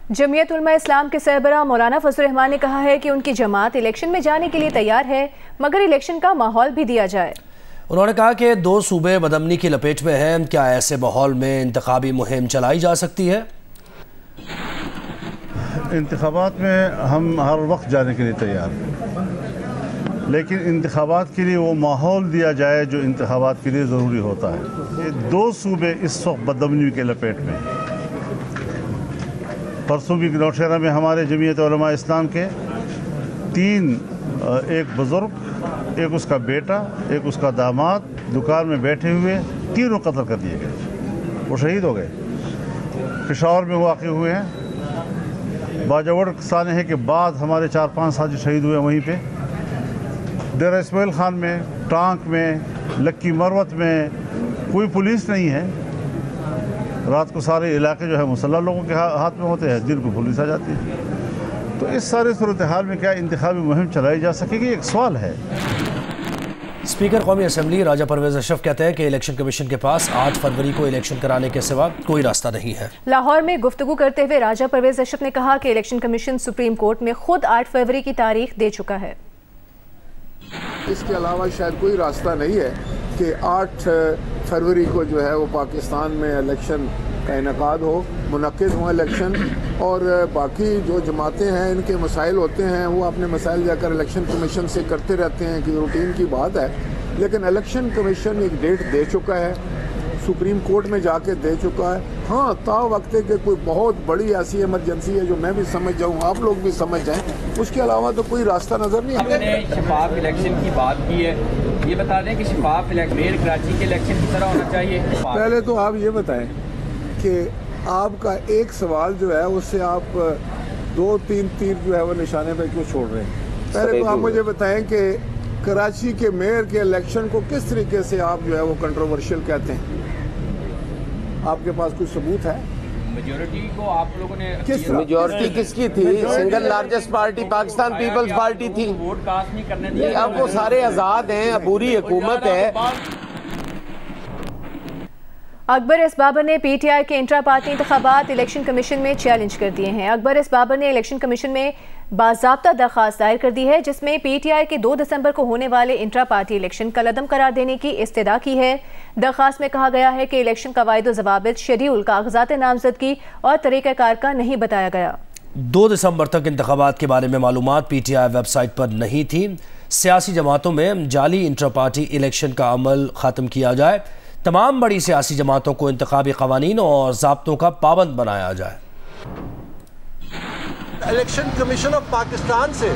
जमीयत उलमा इस्लाम के सरबराह मौलाना फजल रहमान ने कहा है कि उनकी जमात इलेक्शन में जाने के लिए तैयार है, मगर इलेक्शन का माहौल भी दिया जाए। उन्होंने कहा कि 2 सूबे बदअमनी की लपेट में हैं, क्या ऐसे माहौल में इंतखाबी मुहिम चलाई जा सकती है? इंतखाबात में हम हर वक्त जाने के लिए तैयार हैं, लेकिन इंतखाबात के लिए वो माहौल दिया जाए जो इंतखाबात के लिए ज़रूरी होता है। ये 2 सूबे इस वक्त बदअमनी के लपेट में हैं। परसों भी नौशहरा में हमारे जमीयत उलमा इस्लाम के 3 एक बुज़ुर्ग, एक उसका बेटा, एक उसका दामाद दुकान में बैठे हुए तीनों कत्ल कर दिए गए, वो शहीद हो गए। पेशावर में वाक़ हुए हैं। बाजावड़ साने के बाद हमारे 4-5 साथी शहीद हुए वहीं पे। डेरा इस्माइल खान में, टांक में, लक्की मरवत में कोई पुलिस नहीं है। रात को सारे इलाके जो है मुसल्लह लोगों के हाथ में होते हैं, दिन को पुलिस आ जाती है। तो इस सारे सूरत हाल में क्या इंतखाबी मुहिम चलाई जा सकेगी, एक सवाल है। स्पीकर कौमी असम्बली राजा परवेज अशरफ कहते हैं कि इलेक्शन कमीशन के पास 8 फरवरी को इलेक्शन कराने के सिवा कोई रास्ता नहीं है। लाहौर में गुफ्तगू करते हुए राजा परवेज अशरफ ने कहा कि इलेक्शन कमीशन सुप्रीम कोर्ट में खुद 8 फरवरी की तारीख दे चुका है। इसके अलावा शायद कोई रास्ता नहीं है कि 8 फरवरी को जो है वो पाकिस्तान में इलेक्शन का इनकाद हो, मुनक्किद हो इलेक्शन, और बाकी जो जमातें हैं इनके मसाइल होते हैं, वो अपने मसाइल जाकर इलेक्शन कमीशन से करते रहते हैं कि रूटीन की बात है। लेकिन इलेक्शन कमीशन एक डेट दे चुका है, सुप्रीम कोर्ट में जाके दे चुका है। हाँ, ता वक्त के कोई बहुत बड़ी ऐसी इमरजेंसी है जो मैं भी समझ जाऊँ, आप लोग भी समझ जाएं, उसके अलावा तो कोई रास्ता नज़र नहीं आता। आपने शफाफ इलेक्शन की बात की है, ये बता दें कि शफाफ मेयर कराची के इलेक्शन की तरह होना चाहिए। पहले तो आप ये बताएं कि आपका एक सवाल जो है उससे आप 2-3 तीर जो है वो निशाने पे क्यों छोड़ रहे हैं? पहले तो आप मुझे बताएं कि कराची के मेयर के इलेक्शन को किस तरीके से आप जो है वो कंट्रोवर्शियल कहते हैं? आपके पास कुछ सबूत है? मेजॉरिटी को आप लोगों ने मेजॉरिटी किसकी थी? Single largest party Pakistan Peoples Party थी। वोट कास्ट नहीं करने दिया। अब वो सारे आज़ाद हैं, अब पूरी हुकूमत है। अकबर एस बाबर ने पीटीआई के इंट्रा पार्टी इंतखाबात इलेक्शन कमीशन में चैलेंज कर दिए हैं। अकबर एस बाबर ने इलेक्शन कमीशन में बाज़ाब्ता दरख्वास्त दायर कर दी है, जिसमें पीटीआई के 2 दिसंबर को होने वाले इंट्रा पार्टी इलेक्शन कलअदम करार देने की इस्तदा की है। दरख्वास्त में कहा गया है कि इलेक्शन कवायद व ज़वाबित, शेड्यूल, कागजात नामजदगी और तरीक़ाकार का नहीं बताया गया। 2 दिसंबर तक इंतखाबात के बारे में मालूमात पीटीआई वेबसाइट पर नहीं थी। सियासी जमातों में जाली इंट्रा पार्टी इलेक्शन का अमल ख़त्म किया जाए, तमाम बड़ी सियासी जमातों को इंतखाबी क़वानीन और ज़ाब्तों का पाबंद बनाया जाए। इलेक्शन कमीशन ऑफ पाकिस्तान से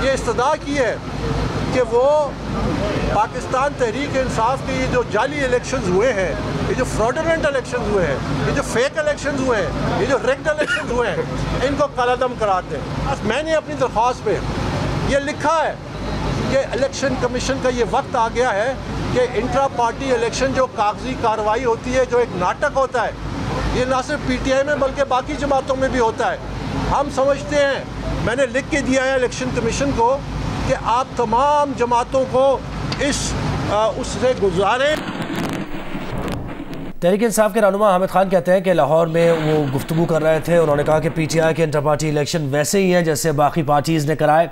ये इस्तदा की है कि वो पाकिस्तान तहरीक इंसाफ के ये जो जाली इलेक्शंस हुए हैं, ये जो फ्रॉडुलेंट इलेक्शंस हुए हैं, ये जो फेक इलेक्शंस हुए हैं, ये जो रिग्ड इलेक्शंस हुए हैं, इनको कलअदम करार दें। मैंने अपनी दरख्वास्त पे ये लिखा है कि इलेक्शन कमीशन का ये वक्त आ गया है कि इंट्रा पार्टी इलेक्शन जो कागजी कार्रवाई होती है, जो एक नाटक होता है, ये ना सिर्फ पीटीआई में बल्कि बाकी जमातों में भी होता है। हम समझते हैं, मैंने लिख के दिया है इलेक्शन कमीशन को कि आप तमाम जमातों को उससे गुजारें। तहरीक इंसाफ के रहनुमा हामिद खान कहते हैं कि लाहौर में वो गुफ्तगू कर रहे थे। उन्होंने कहा कि पीटीआई के इंटर पार्टी इलेक्शन वैसे ही हैं जैसे बाकी पार्टीज़ ने कराए।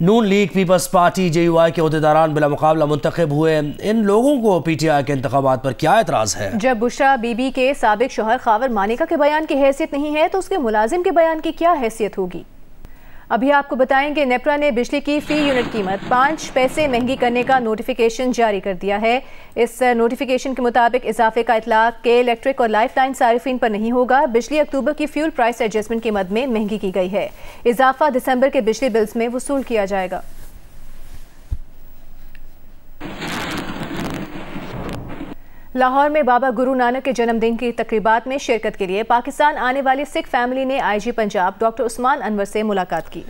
नून लीग, पीपल्स पार्टी, जेयूआई के अहदेदारान बिला मुकाबला मुंतखब हुए। इन लोगों को पीटीआई के इंतखाबात पर क्या एतराज़ है? जब बुशरा बीबी के साबिक शोहर खावर मानिका के बयान की हैसियत नहीं है तो उसके मुलाजिम के बयान की क्या हैसियत होगी? अभी आपको बताएंगे, नेपरा ने बिजली की फी यूनिट कीमत 5 पैसे महंगी करने का नोटिफिकेशन जारी कर दिया है। इस नोटिफिकेशन के मुताबिक इजाफे का इतलाक के इलेक्ट्रिक और लाइफ लाइन सारिफिन पर नहीं होगा। बिजली अक्टूबर की फ्यूल प्राइस एडजस्टमेंट की मद में महंगी की गई है। इजाफा दिसंबर के बिजली बिल्स में वसूल किया जाएगा। लाहौर में बाबा गुरु नानक के जन्मदिन की तकरीबात में शिरकत के लिए पाकिस्तान आने वाली सिख फैमिली ने आईजी पंजाब डॉक्टर उस्मान अनवर से मुलाकात की।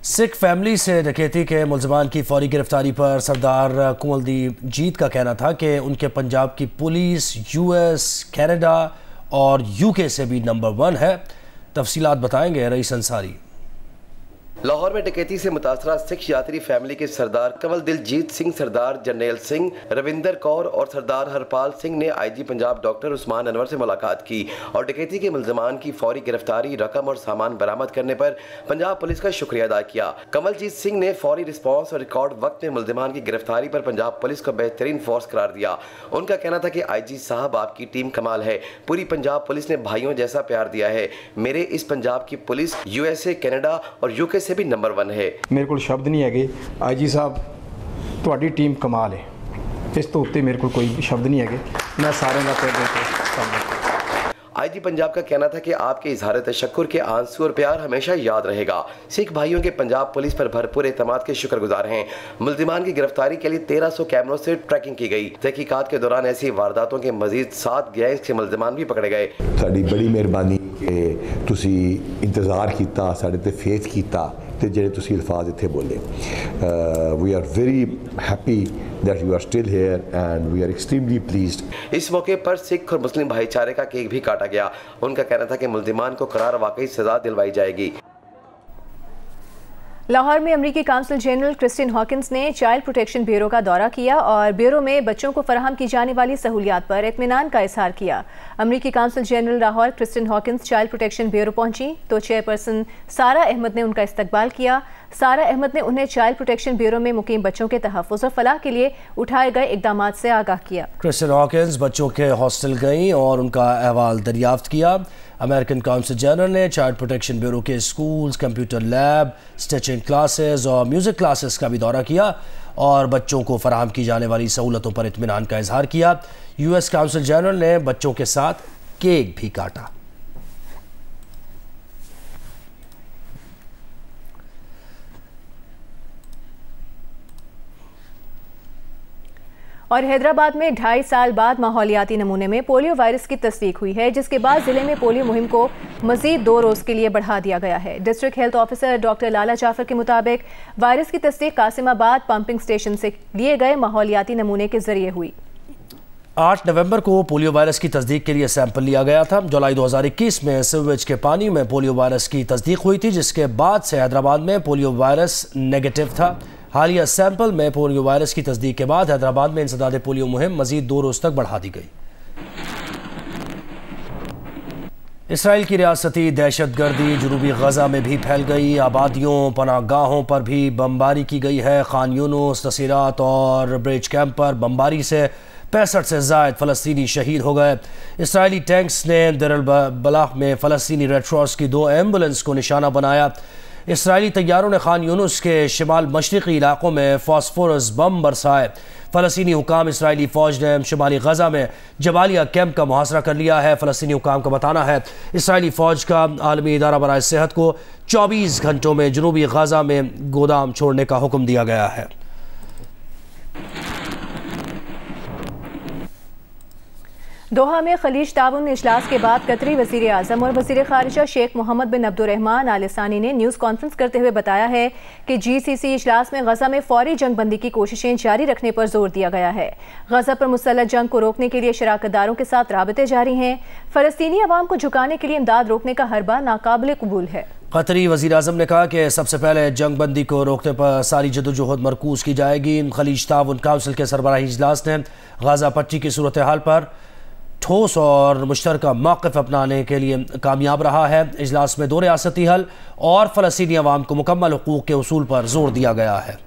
सिख फैमिली से डकैती के मुलजमान की फौरी गिरफ्तारी पर सरदार कुंवलदीप जीत का कहना था कि उनके पंजाब की पुलिस यूएस, कनाडा और यूके से भी नंबर 1 है। तफसीलात बताएंगे रईस अंसारी। लाहौर में डकैती से मुतासरा सिख यात्री फैमिली के सरदार कंवल दिलजीत सिंह, सरदार जरनैल सिंह, रविंदर कौर और सरदार हरपाल सिंह ने IG पंजाब डॉक्टर उस्मान अनवर से मुलाकात की और डकैती के मुल्ज़िमान की फौरी गिरफ्तारी, रकम और सामान बरामद करने पर पंजाब पुलिस का शुक्रिया अदा किया। कंवलजीत सिंह ने फौरी रिस्पॉन्स और रिकॉर्ड वक्त में मुल्ज़िमान की गिरफ्तारी पर पंजाब पुलिस को बेहतरीन फोर्स करार दिया। उनका कहना था कि IG साहब आपकी टीम कमाल है, पूरी पंजाब पुलिस ने भाइयों जैसा प्यार दिया है। मेरे इस पंजाब की पुलिस USA, कनाडा और UK से भी नंबर 1 है। मेरे को शब्द नहीं है IG साहब ਤੁਹਾਡੀ टीम कमाल है, इस तो उत्ते मेरे को कोई शब्द नहीं है। मैं सारे का IG पंजाब का कहना था कि आपके इजहार तशक्कुर के आंसू और प्यार हमेशा याद रहेगा। सिख भाइयों के पंजाब पुलिस पर भरपूर एतमाद के शुक्रगुजार हैं। मुल्ज़िमान की गिरफ्तारी के लिए 1300 कैमरों से ट्रैकिंग की गई। तहकीकात के दौरान ऐसी वारदातों के मजीद 7 गैंग्स के मुल्ज़िमान भी पकड़े गए। साड़ी बड़ी मेहरबानी कि तुसी इंतज़ार किया, साढ़े ते फेथ किया ते जेडे तुसी अल्फाज इत्थे बोले। We are very happy that you are still here and we are extremely pleased। इस मौके पर सिख और मुस्लिम भाईचारे का केक भी काटा गया। उनका कहना था कि मुल्ज़िमान को करार वाकई सजा दिलवाई जाएगी। लाहौर में अमरीकी काउंसिल जनरल क्रिस्टिन हॉकिंस ने चाइल्ड प्रोटेक्शन ब्यूरो का दौरा किया और ब्यूरो में बच्चों को फराहम की जाने वाली सहूलियात पर इत्मीनान का इजहार किया। अमरीकी council general Lahore Kristin Hawkins child protection bureau पहुंची तो चेयरपर्सन सारा अहमद ने उनका इस्तकबाल किया। सारा अहमद ने उन्हें चाइल्ड प्रोटेक्शन ब्यूरो में मुकीम बच्चों के तहफ़्फ़ुज़ और फलाह के लिए उठाए गए इक़दामात से आगाह किया। क्रिस्टिन हॉकिंस बच्चों के हॉस्टल गई और उनका अहवाल दरियाफ्त किया। अमेरिकन काउंसिल जनरल ने चाइल्ड प्रोटेक्शन ब्यूरो के schools, computer lab, stitching classes और म्यूज़िक क्लासेस का भी दौरा किया और बच्चों को फराहम की जाने वाली सहूलतों पर इत्मीनान का इजहार किया। US काउंसिल जनरल ने बच्चों के साथ केक भी काटा। और हैदराबाद में 2.5 साल बाद माहौलियाती नमूने में पोलियो वायरस की तस्दीक हुई है, जिसके बाद जिले में पोलियो मुहिम को मजीद 2 रोज़ के लिए बढ़ा दिया गया है। डिस्ट्रिक्ट हेल्थ ऑफिसर डॉक्टर लाला जाफर के मुताबिक वायरस की तस्दीक कासिमाबाद पंपिंग स्टेशन से लिए गए माहौलियाती नमूने के जरिए हुई। 8 नवंबर को पोलियो वायरस की तस्दीक के लिए सैंपल लिया गया था। जुलाई 2021 में सीवेज के पानी में पोलियो वायरस की तस्दीक हुई थी, जिसके बाद से हैदराबाद में पोलियो वायरस नेगेटिव था। हालिया सैंपल में पोलियो वायरस की तस्दीक के बाद हैदराबाद में इंसदाद पोलियो मुहिम मजीद 2 रोज़ तक बढ़ा दी गई। इसराइल की रियासती दहशतगर्दी जनूबी गजा में भी फैल गई। आबादियों, पनाहगाहों पर भी बमबारी की गई है। खान यूनुस, नसीरात और ब्रिज कैंप पर बमबारी से 65 से ज़ायद फ़लस्तीनी शहीद हो गए। इसराइली टैंक्स ने देर अल बलाह में फ़लस्तीनी रेड क्रॉस की 2 एम्बुलेंस को निशाना बनाया। इसराइली तैयारों ने खान यूनुस के शिमाल मशरक़ी इलाकों में फॉस्फोरस बम बरसाए। फ़लस्तीनी हुकाम इसराइली फ़ौज ने शिमाली गजा में जबालिया कैंप का मुहासरा कर लिया है। फ़लस्तीनी हुकाम का बताना है इसराइली फ़ौज का आलमी इदारा बराए सेहत को 24 घंटों में जनूबी गजा में गोदाम छोड़ने का हुक्म दिया गया है। दोहा में खलीज ताउन इजलास के बाद कतरी वज़ीर आज़म और वज़ीर ख़ारिजा शेख मोहम्मद बिन अब्दुर्रहमान आल सानी ने न्यूज़ कॉन्फ्रेंस करते हुए बताया है कि GCC इजलास में गजा में फौरी जंग बंदी की कोशिशें जारी रखने पर जोर दिया गया है। गजा पर मुसल्लह जंग को रोकने के लिए शराकतदारों के साथ राबते जारी हैं। फ़लस्तीनी अवाम को झुकाने के लिए इमदाद रोकने का हरबा नाकाबिल कबूल है। कतरी वज़ीर आज़म ने कहा कि सबसे पहले जंग बंदी को रोकने पर सारी जदोजहद मरकूज़ की जाएगी। खलीज ताउन काउंसिल के सरबराही इजलास ने गजा पट्टी की सूरत हाल पर ठोस और मुश्तरका मौक़िफ़ अपनाने के लिए कामयाब रहा है। इजलास में 2 रियासती हल और फ़लस्तीनी अवाम को मुकम्मल हुकूक़ के उसूल पर जोर दिया गया है।